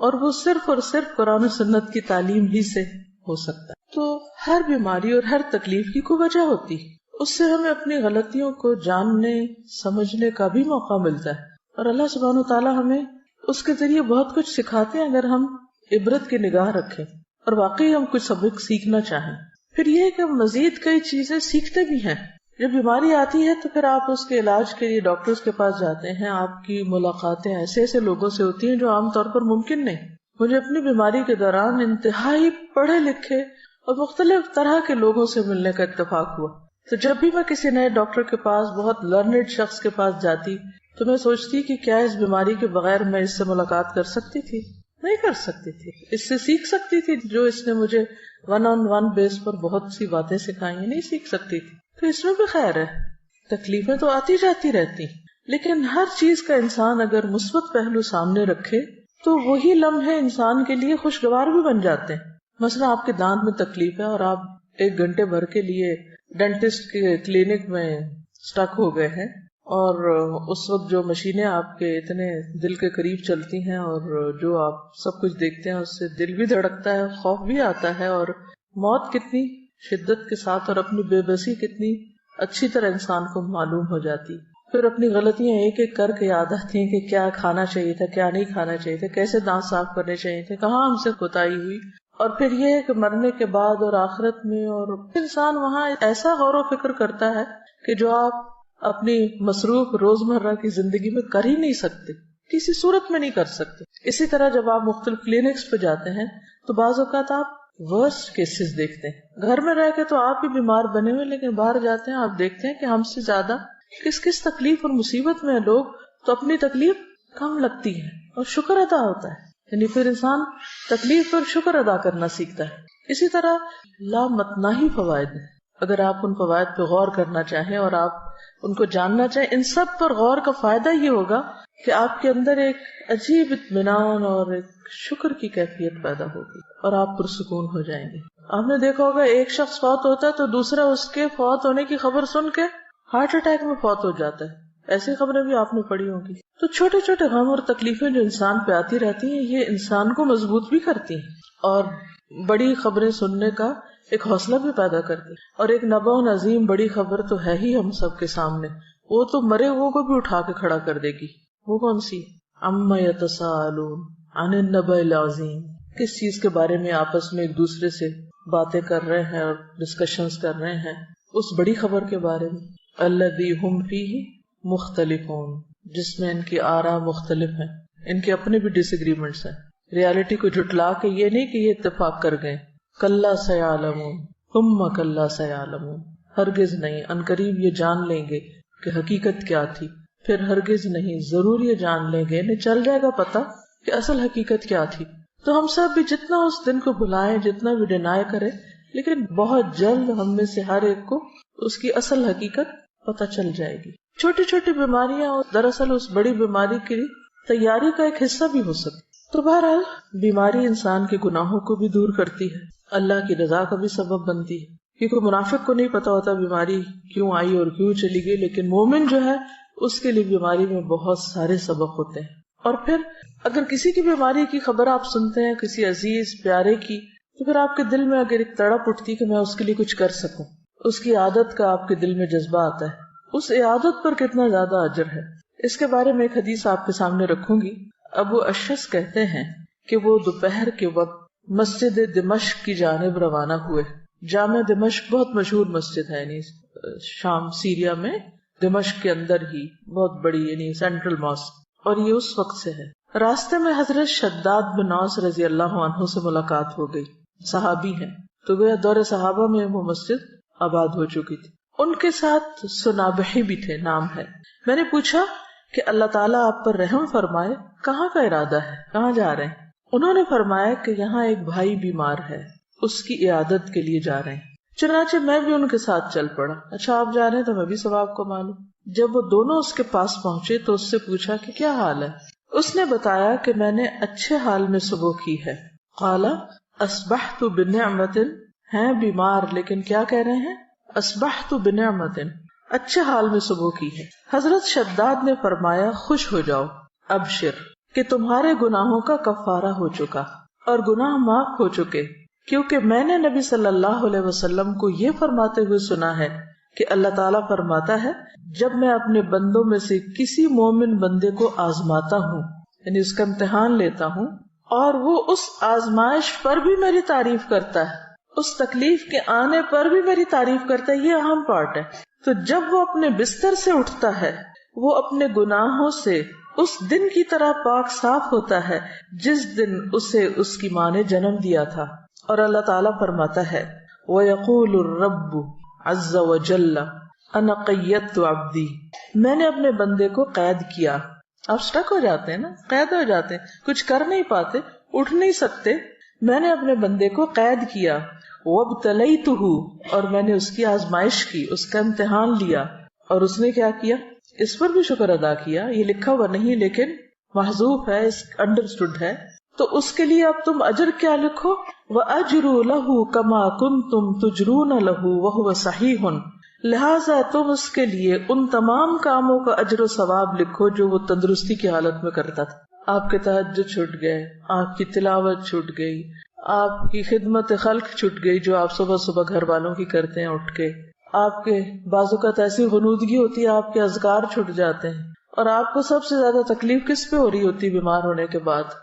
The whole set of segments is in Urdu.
اور وہ صرف اور صرف قرآن و سنت کی تعلیم ہی سے ہو سکتا ہے. تو ہر بیماری اور ہر تکلیف کی کوئی وجہ ہوتی ہے، اس سے ہمیں اپنی غلطیوں کو جاننے سمجھنے کا بھی موقع ملتا ہے، اور اللہ سبحانہ وتعالیٰ ہمیں اس کے ذریعے بہت کچھ سکھاتے ہیں اگر ہم عبرت کی نگاہ رکھیں اور واقعی ہم کچھ سبق سیکھنا چاہیں. پھر یہ ہے کہ ہم مزید کئی چیزیں سیکھتے بھی ہیں. جب بیماری آتی ہے تو پھر آپ اس کے علاج کے لیے ڈاکٹرز کے پاس جاتے ہیں، آپ کی ملاقاتیں ایسے ایسے لوگوں سے ہوتی ہیں جو عام طور پر ممکن نہیں. مجھے اپنی بیماری کے دوران انتہائی پڑھے لکھے اور مختلف طرح کے لوگوں سے ملنے کا اتفاق ہوا. تو جب بھی میں کسی نئے ڈاکٹر کے پاس، بہت لرنڈ شخص کے پاس جاتی تو میں سوچتی کہ کیا اس بیماری کے بغیر میں اس سے ملاقات کر سکتی تھی؟ نہیں کر سکتی تھی. اس سے سیکھ سکتی تھی جو اس نے مجھے 1-on-1 بیس پر بہت سی باتیں سکھائی ہیں، نہیں سیکھ سکتی تھی. تو اس میں بھی خیر ہے، تکلیفیں تو آتی جاتی رہتی، لیکن ہر چیز کا انسان اگر مثبت پہلو سامنے رکھے تو وہی لمحے انسان کے لیے خوشگوار بھی بن جاتے ہیں. مثلا آپ کے دانت میں تکلیف ہے اور آپ 1 گھنٹے بھر کے لیے ڈینٹسٹ کے کلینک میں سٹک ہو گئے ہیں، اور اس وقت جو مشینیں آپ کے اتنے دل کے قریب چلتی ہیں اور جو آپ سب کچھ دیکھتے ہیں اس سے دل بھی دھڑکتا ہے، خوف بھی آتا ہے، اور موت کتنی شدت کے ساتھ اور اپنی بے بسی کتنی اچھی طرح انسان کو معلوم ہو جاتی. پھر اپنی غلطیاں ایک ایک کر کے یاد آتی ہیں کہ کیا کھانا چاہیے تھا، کیا نہیں کھانا چاہیے تھا، کیسے دانت صاف کرنے چاہیے تھے، کہاں ہم سے کوتاہی ہوئی. اور پھر یہ ہے کہ مرنے کے بعد اور آخرت میں اور انسان وہاں ایسا غور و فکر کرتا ہے کہ جو آپ اپنی مصروف روزمرہ کی زندگی میں کر ہی نہیں سکتے، کسی صورت میں نہیں کر سکتے. اسی طرح جب آپ مختلف کلینکس پہ جاتے ہیں تو بعض اوقات آپ ورسٹ کیسز دیکھتے ہیں. گھر میں رہ کے تو آپ ہی بیمار بنے ہوئے، لیکن باہر جاتے ہیں آپ دیکھتے ہیں کہ ہم سے زیادہ کس کس تکلیف اور مصیبت میں لوگ، تو اپنی تکلیف کم لگتی ہے اور شکر ادا ہوتا ہے. یعنی پھر انسان تکلیف پر شکر ادا کرنا سیکھتا ہے. اسی طرح لامتناہی فوائد ہیں. اگر آپ ان فوائد پہ غور کرنا چاہیں اور آپ ان کو جاننا چاہیں، ان سب پر غور کا فائدہ یہ ہوگا کہ آپ کے اندر ایک عجیب اطمینان اور ایک شکر کی کیفیت پیدا ہوگی اور آپ پرسکون ہو جائیں گے. آپ نے دیکھا ہوگا ایک شخص فوت ہوتا ہے تو دوسرا اس کے فوت ہونے کی خبر سن کے ہارٹ اٹیک میں فوت ہو جاتا ہے. ایسی خبریں بھی آپ نے پڑھی ہوں گی. تو چھوٹے چھوٹے غم اور تکلیفیں جو انسان پہ آتی رہتی ہیں یہ انسان کو مضبوط بھی کرتی ہیں اور بڑی خبریں سننے کا ایک حوصلہ بھی پیدا کرتی ہیں. اور ایک نبأ عظیم بڑی خبر تو ہے ہی ہم سب کے سامنے، وہ تو مرے ہوئے کو بھی اٹھا کے کھڑا کر دے گی. وہ کون سی؟ عما یتساءلون عن النبأ العظیم. کس چیز کے بارے میں آپس میں ایک دوسرے سے باتیں کر رہے ہیں اور ڈسکشنز کر رہے ہیں؟ اس بڑی خبر کے بارے میں. الذی ہم فیہ مختلفون، جس میں ان کی آراء مختلف ہیں، ان کے اپنے بھی ڈس ایگریمنٹس ہیں. ریالٹی کو جھٹلا کے یہ نہیں کہ یہ اتفاق کر گئے. کلا سیعلمون ثم کلا سیعلمون، ہرگز نہیں، عنقریب یہ جان لیں گے کہ حقیقت کیا تھی، پھر ہرگز نہیں، ضرور یہ جان لیں گے، انہیں چل جائے گا پتا کہ اصل حقیقت کیا تھی. تو ہم سب بھی جتنا اس دن کو بلائیں، جتنا بھی ڈینائی کریں، لیکن بہت جلد ہم میں سے ہر ایک کو اس کی اصل حقیقت پتہ چل جائے گی. چھوٹی چھوٹی بیماریاں دراصل اس بڑی بیماری کی تیاری کا ایک حصہ بھی ہو سکتی. تو بہرحال بیماری انسان کے گناہوں کو بھی دور کرتی ہے، اللہ کی رضا کا بھی سبب بنتی ہے. کیونکہ منافق کو نہیں پتا ہوتا بیماری کیوں آئی اور کیوں چلی گئی، لیکن مومن جو ہے اس کے لیے بیماری میں بہت سارے سبق ہوتے ہیں. اور پھر اگر کسی کی بیماری کی خبر آپ سنتے ہیں، کسی عزیز پیارے کی، تو پھر آپ کے دل میں اگر ایک تڑپ اٹھتی کہ میں اس کے لیے کچھ کر سکوں، اس کی عادت کا آپ کے دل میں جذبہ آتا ہے. اس عادت پر کتنا زیادہ اجر ہے. اس کے بارے میں ایک حدیث آپ کے سامنے رکھوں گی. ابو اشعث کہتے ہیں کہ وہ دوپہر کے وقت مسجد دمشق کی جانب روانہ ہوئے. جامع دمشق بہت مشہور مسجد ہے، یعنی شام سیریا میں دمشق کے اندر ہی بہت بڑی، یعنی سینٹرل ماسک، اور یہ اس وقت سے ہے. راستے میں حضرت شداد بن اوس رضی اللہ عنہ سے ملاقات ہو گئی. صحابی ہیں، تو گویا دور صحابہ میں وہ مسجد آباد ہو چکی تھی. ان کے ساتھ سنابحی بھی تھے، نام ہے. میں نے پوچھا کہ اللہ تعالیٰ آپ پر رحم فرمائے، کہاں کا ارادہ ہے، کہاں جا رہے ہیں؟ انہوں نے فرمایا کہ یہاں ایک بھائی بیمار ہے، اس کی عیادت کے لیے جا رہے ہیں. چنانچہ میں بھی ان کے ساتھ چل پڑا. اچھا آپ جا رہے ہیں تو میں بھی ثواب کو مانوں. جب وہ دونوں اس کے پاس پہنچے تو اس سے پوچھا کہ کیا حال ہے. اس نے بتایا کہ میں نے اچھے حال میں صبح کی ہے. قال اصبحت بنعمت، ہیں بیمار لیکن کیا کہہ رہے ہیں؟ اصبحت بنعمت، اچھے حال میں صبح کی ہے. حضرت شداد نے فرمایا خوش ہو جاؤ، ابشر، کہ تمہارے گناہوں کا کفارہ ہو چکا اور گناہ معاف ہو چکے، کیونکہ میں نے نبی صلی اللہ علیہ وسلم کو یہ فرماتے ہوئے سنا ہے کہ اللہ تعالیٰ فرماتا ہے جب میں اپنے بندوں میں سے کسی مومن بندے کو آزماتا ہوں، یعنی اس کا امتحان لیتا ہوں، اور وہ اس آزمائش پر بھی میری تعریف کرتا ہے، اس تکلیف کے آنے پر بھی میری تعریف کرتا ہے، یہ اہم پارٹ ہے۔ تو جب وہ اپنے بستر سے اٹھتا ہے وہ اپنے گناہوں سے اس دن کی طرح پاک صاف ہوتا ہے جس دن اسے اس کی ماں نے جنم دیا تھا۔ اور اللہ تعالیٰ فرماتا ہے وَيَقُولُ الرَّبُّ عَزَّ وَجَلَّ أَنَا قَيَّدتُ عَبْدِي، میں نے اپنے بندے کو قید کیا۔ آپ سٹک ہو جاتے ہیں نا، قید ہو جاتے ہیں، کچھ کر نہیں پاتے، اٹھ نہیں سکتے۔ میں نے اپنے بندے کو قید کیا، وَابْتَلَيْتُهُ، اور میں نے اس کی آزمائش کی، اس کا امتحان لیا، اور اس نے کیا کیا؟ اس پر بھی شکر ادا کیا۔ یہ لکھا ہوا نہیں لیکن محذوف ہے، انڈرسٹوڈ ہے، تو اس کے لیے اب تم اجر کیا لکھو؟ وَأَجْرُ لَهُ كَمَا كُنْتُمْ تُجْرُونَ لَهُ وَهُوَ صَحِيحٌ، لہٰذا تم اس کے لیے ان تمام کاموں کا اجر و ثواب لکھو جو وہ تندرستی کی حالت میں کرتا تھا۔ آپ کے تہجد چھوٹ گئے، آپ کی تلاوت چھوٹ گئی، آپ کی خدمت خلق چھوٹ گئی جو آپ صبح صبح گھر والوں کی کرتے ہیں اٹھ کے، آپ کے بعض اوقات ایسی غنودگی ہوتی ہے آپ کے اذکار چھوٹ جاتے ہیں، اور آپ کو سب سے زیادہ تکلیف کس پہ ہو رہی ہوتی بیمار ہونے کے بعد؟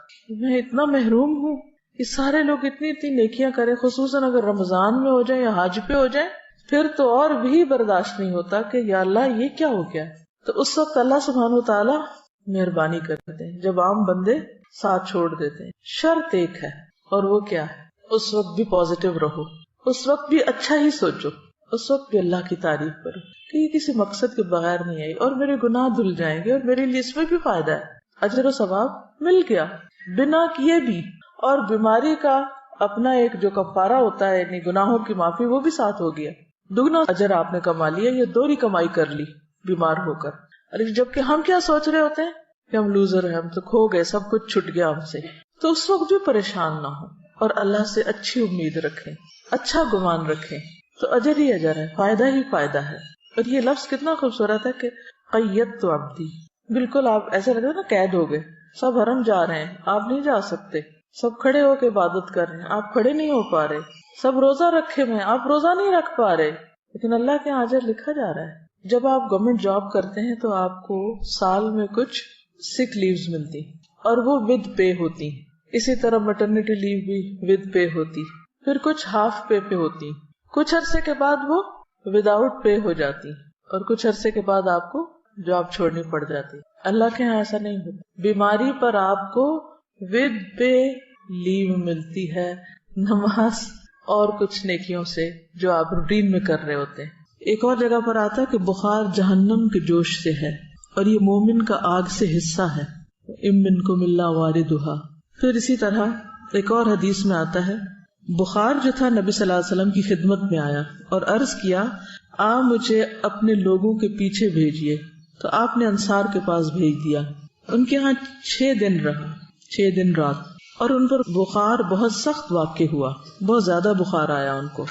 میں اتنا محروم ہوں کہ سارے لوگ اتنی اتنی نیکیاں کریں، خصوصاً اگر رمضان میں ہو جائیں یا حج پہ ہو جائیں، پھر تو اور بھی برداشت نہیں ہوتا کہ یا اللہ یہ کیا ہو گیا۔ تو اس وقت اللہ سبحانہ و تعالیٰ مہربانی کرتے ہیں جب عام بندے ساتھ چھوڑ دیتے ہیں۔ شرط ایک ہے، اور وہ کیا ہے؟ اس وقت بھی پازیٹیو رہو، اس وقت بھی اچھا ہی سوچو، اس وقت بھی اللہ کی تعریف کرو کہ یہ کسی مقصد کے بغیر نہیں آئی اور میرے گناہ دھل جائیں گے اور میرے لیے اس میں بھی فائدہ ہے، اجر و ثواب مل گیا بنا کیے بھی۔ اور بیماری کا اپنا ایک جو کفارہ ہوتا ہے یعنی گناہوں کی معافی، وہ بھی ساتھ ہو گیا، دگنا اجر آپ نے کما لیا، یہ دوہری کمائی کر لی بیمار ہو کر۔ جبکہ ہم کیا سوچ رہے ہوتے ہیں کہ ہم لوزر ہیں، ہم تو کھو گئے، سب کچھ چھٹ گیا ہم سے۔ تو اس وقت بھی پریشان نہ ہو اور اللہ سے اچھی امید رکھیں، اچھا گمان رکھیں، تو اجر ہی اجر ہے، فائدہ ہی فائدہ ہے۔ اور یہ لفظ کتنا خوبصورت ہے کہ قیدت عبدی، بالکل آپ ایسا لگتا ہے نا قید ہو گئے، سب حرم جا رہے ہیں، آپ نہیں جا سکتے، سب کھڑے ہو کے عبادت کر رہے ہیں، آپ کھڑے نہیں ہو پا رہے، سب روزہ رکھے ہوئے ہیں، آپ روزہ نہیں رکھ پا رہے، لیکن اللہ کے یہاں اجر لکھا جا رہا ہے۔ جب آپ گورنمنٹ جاب کرتے ہیں تو آپ کو سال میں کچھ سک لیوز ملتی اور وہ ود پے ہوتی، اسی طرح میٹرنٹی لیو بھی ود پے ہوتی، پھر کچھ ہاف پے پہ ہوتی، کچھ عرصے کے بعد وہ وداؤٹ پے ہو جاتی، اور کچھ عرصے کے بعد آپ کو جاب چھوڑنی پڑ جاتی۔ اللہ کے یہاں ایسا نہیں ہوتا، بیماری پر آپ کو ود پے لیو ملتی ہے، نماز اور کچھ نیکیوں سے جو آپ روٹین میں کر رہے ہوتے ہیں۔ ایک اور جگہ پر آتا ہے کہ بخار جہنم کے جوش سے ہے اور یہ مومن کا آگ سے حصہ ہے، ام منکم الا واردھا۔ پھر اسی طرح ایک اور حدیث میں آتا ہے بخار جو تھا نبی صلی اللہ علیہ وسلم کی خدمت میں آیا اور عرض کیا مجھے اپنے لوگوں کے پیچھے بھیجیے، تو آپ نے انصار کے پاس بھیج دیا۔ ان کے ہاں 6 دن رہا، 6 دن رات، اور ان پر بخار بہت سخت واقع ہوا، بہت زیادہ بخار آیا ان کو،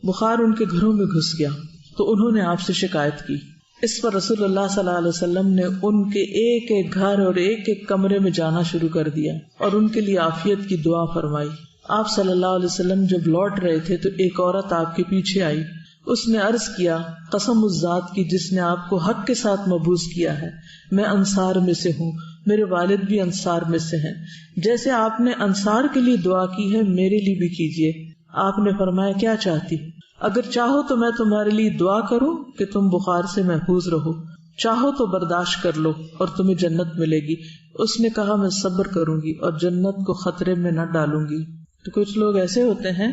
بخار ان کے گھروں میں گھس گیا، تو انہوں نے آپ سے شکایت کی۔ اس پر رسول اللہ صلی اللہ علیہ وسلم نے ان کے ایک ایک گھر اور ایک ایک کمرے میں جانا شروع کر دیا اور ان کے لیے عافیت کی دعا فرمائی۔ آپ صلی اللہ علیہ وسلم جب لوٹ رہے تھے تو ایک عورت آپ کے پیچھے آئی، اس نے عرض کیا قسم اس ذات کی جس نے آپ کو حق کے ساتھ مبعوث کیا ہے، میں انصار میں سے ہوں، میرے والد بھی انصار میں سے ہیں، جیسے آپ نے انصار کے لیے دعا کی ہے میرے لیے بھی کیجیے۔ آپ نے فرمایا کیا چاہتی؟ اگر چاہو تو میں تمہارے لیے دعا کروں کہ تم بخار سے محفوظ رہو، چاہو تو برداشت کر لو اور تمہیں جنت ملے گی۔ اس نے کہا میں صبر کروں گی اور جنت کو خطرے میں نہ ڈالوں گی۔ تو کچھ لوگ ایسے ہوتے ہیں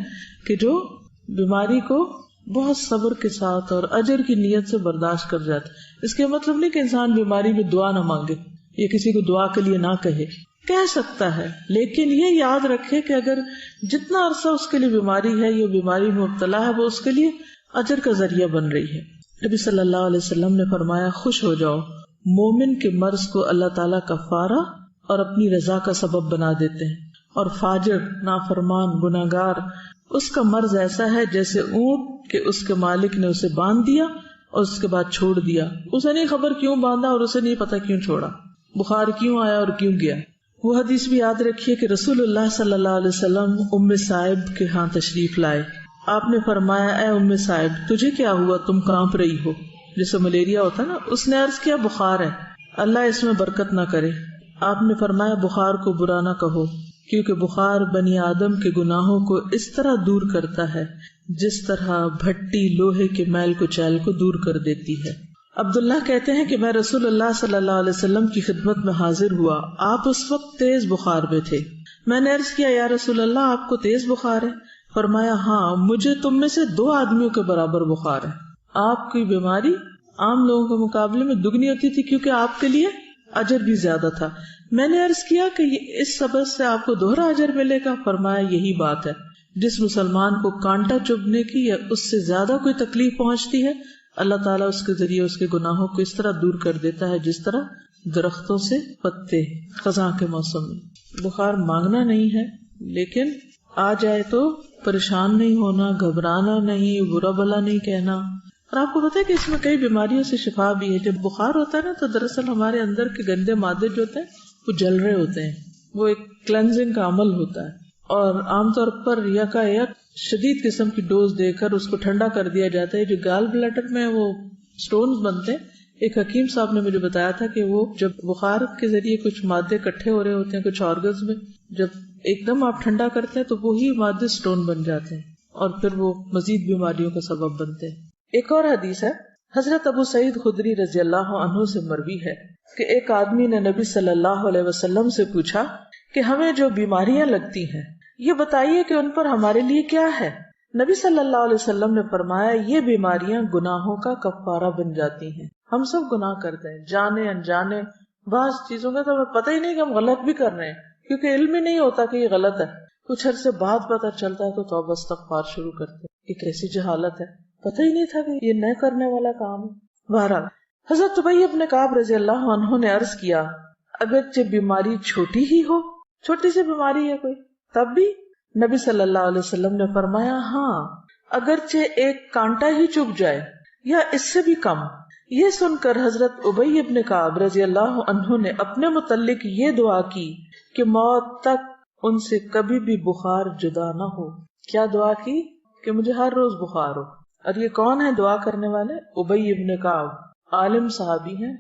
کہ جو بیماری کو بہت صبر کے ساتھ اور اجر کی نیت سے برداشت کر جاتے۔ اس کے مطلب نہیں کہ انسان بیماری میں دعا نہ مانگے یا کسی کو دعا کے لیے نہ کہہ سکتا ہے، لیکن یہ یاد رکھے کہ اگر جتنا عرصہ اس کے لیے بیماری ہے، یہ بیماری میں مبتلا ہے، وہ اس کے لیے اجر کا ذریعہ بن رہی ہے۔ نبی صلی اللہ علیہ وسلم نے فرمایا خوش ہو جاؤ، مومن کے مرض کو اللہ تعالیٰ کفارہ اور اپنی رضا کا سبب بنا دیتے ہیں، اور فاجر نافرمان گناہگار اس کا مرض ایسا ہے جیسے اونٹ کہ اس کے مالک نے اسے باندھ دیا اور اس کے بعد چھوڑ دیا، اسے نہیں خبر کیوں باندھا اور اسے نہیں پتا کیوں چھوڑا، بخار کیوں آیا اور کیوں گیا، وہ حدیث بھی یاد رکھیے کہ رسول اللہ صلی اللہ علیہ وسلم ام سائب کے ہاں تشریف لائے. آپ نے فرمایا اے ام سائب تجھے کیا ہوا، تم کانپ رہی ہو؟ جیسے ملیریا ہوتا ہے نا. اس نے عرض کیا بخار ہے، اللہ اس میں برکت نہ کرے. آپ نے فرمایا بخار کو برا نہ کہو، کیونکہ بخار بنی آدم کے گناہوں کو اس طرح دور کرتا ہے جس طرح بھٹی لوہے کے میل کچیل کو دور کر دیتی ہے. عبداللہ کہتے ہیں کہ میں رسول اللہ صلی اللہ علیہ وسلم کی خدمت میں حاضر ہوا. آپ اس وقت تیز بخار میں تھے. میں نے عرض کیا یا رسول اللہ آپ کو تیز بخار ہے؟ فرمایا ہاں، مجھے تم میں سے 2 آدمیوں کے برابر بخار ہے. آپ کی بیماری عام لوگوں کے مقابلے میں دگنی ہوتی تھی کیونکہ آپ کے لیے اجر بھی زیادہ تھا. میں نے عرض کیا کہ اس سبب سے آپ کو دوہرا اجر ملے گا؟ فرمایا یہی بات ہے. جس مسلمان کو کانٹا چبھنے کی یا اس سے زیادہ کوئی تکلیف پہنچتی ہے، اللہ تعالیٰ اس کے ذریعے اس کے گناہوں کو اس طرح دور کر دیتا ہے جس طرح درختوں سے پتے خزاں کے موسم میں. بخار مانگنا نہیں ہے، لیکن آ جائے تو پریشان نہیں ہونا، گھبرانا نہیں، برا بلا نہیں کہنا. اور آپ کو پتا ہے کہ اس میں کئی بیماریوں سے شفا بھی ہے. جب بخار ہوتا ہے نا تو دراصل ہمارے اندر کے گندے مادے جو ہوتے ہیں وہ جل رہے ہوتے ہیں. وہ ایک کلینزنگ کا عمل ہوتا ہے، اور عام طور پر یکایک شدید قسم کی ڈوز دے کر اس کو ٹھنڈا کر دیا جاتا ہے. جو گال بلیڈر میں وہ سٹونز بنتے ہیں، ایک حکیم صاحب نے مجھے بتایا تھا کہ وہ جب بخار کے ذریعے کچھ مادے اکٹھے ہو رہے ہوتے ہیں کچھ آرگنز میں، جب ایک دم آپ ٹھنڈا کرتے ہیں تو وہی مادے سٹون بن جاتے ہیں اور پھر وہ مزید بیماریوں کا سبب بنتے ہیں. ایک اور حدیث ہے، حضرت ابو سعید خدری رضی اللہ عنہ سے مروی ہے کہ ایک آدمی نے نبی صلی اللہ علیہ وسلم سے پوچھا کہ ہمیں جو بیماریاں لگتی ہیں یہ بتائیے کہ ان پر ہمارے لیے کیا ہے. نبی صلی اللہ علیہ وسلم نے فرمایا یہ بیماریاں گناہوں کا کفارہ بن جاتی ہیں. ہم سب گناہ کرتے ہیں، جانے انجانے. بعض چیزوں کا تو ہمیں پتہ ہی نہیں کہ ہم غلط بھی کر رہے ہیں کیونکہ علم ہی نہیں ہوتا کہ یہ غلط ہے. کچھ عرصے بعد پتہ چلتا ہے تو توبہ استغفار شروع کرتے ہیں. یہ کیسی جہالت ہے، پتہ ہی نہیں تھا کہ یہ نہ کرنے والا کام ہے. بہرحال حضرت ابی بن کعب رضی اللہ عنہ نے عرض کیا اگرچہ بیماری چھوٹی ہی ہو، چھوٹی سی بیماری ہے کوئی، تب بھی؟ نبی صلی اللہ علیہ وسلم نے فرمایا ہاں، اگرچہ ایک کانٹا ہی چبھ جائے یا اس سے بھی کم. یہ سن کر حضرت ابی بن کعب رضی اللہ عنہ نے اپنے متعلق یہ دعا کی کہ موت تک ان سے کبھی بھی بخار جدا نہ ہو. کیا دعا کی؟ کہ مجھے ہر روز بخار ہو. اور یہ کون ہے دعا کرنے والے؟ ابی بن کعب، عالم صحابی ہیں،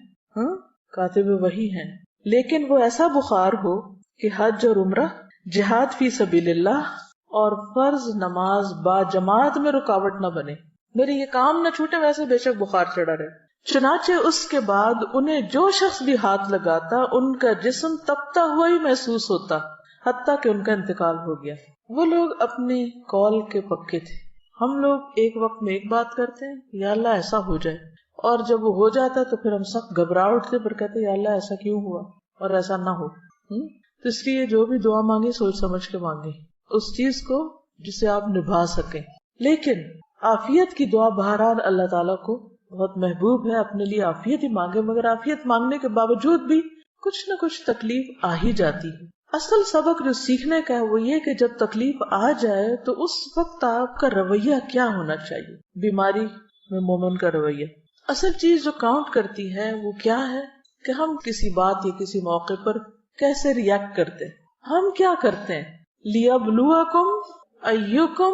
کاتب وحی ہیں، لیکن وہ ایسا بخار ہو کہ حج اور عمرہ، جہاد فی سبیل اللہ اور فرض نماز با جماعت میں رکاوٹ نہ بنے. میرے یہ کام نہ چھوٹے، ویسے بے شک بخار چڑھا رہے. چنانچہ اس کے بعد انہیں جو شخص بھی ہاتھ لگاتا ان کا جسم تپتا ہوا ہی محسوس ہوتا، حتیٰ کہ ان کا انتقال ہو گیا. وہ لوگ اپنے قول کے پکے تھے. ہم لوگ ایک وقت میں ایک بات کرتے ہیں یا اللہ ایسا ہو جائے، اور جب وہ ہو جاتا ہے تو پھر ہم سخت گھبرا اٹھتے پر کہتے ہیں یا اللہ ایسا کیوں ہوا اور ایسا نہ ہو. تو اس لیے جو بھی دعا مانگے سوچ سمجھ کے مانگے، اس چیز کو جسے آپ نبھا سکیں. لیکن عافیت کی دعا بہرحال اللہ تعالیٰ کو بہت محبوب ہے. اپنے لیے عافیت ہی مانگے، مگر عافیت مانگنے کے باوجود بھی کچھ نہ کچھ تکلیف آ ہی جاتی ہے. اصل سبق جو سیکھنے کا ہے وہ یہ کہ جب تکلیف آ جائے تو اس وقت آپ کا رویہ کیا ہونا چاہیے. بیماری میں مومن کا رویہ، اصل چیز جو کاؤنٹ کرتی ہے وہ کیا ہے کہ ہم کسی بات یا کسی موقع پر کیسے ریئیکٹ کرتے ہیں. ہم کیا کرتے ہیں؟ لِيَبْلُوَكُمْ أَيُّكُمْ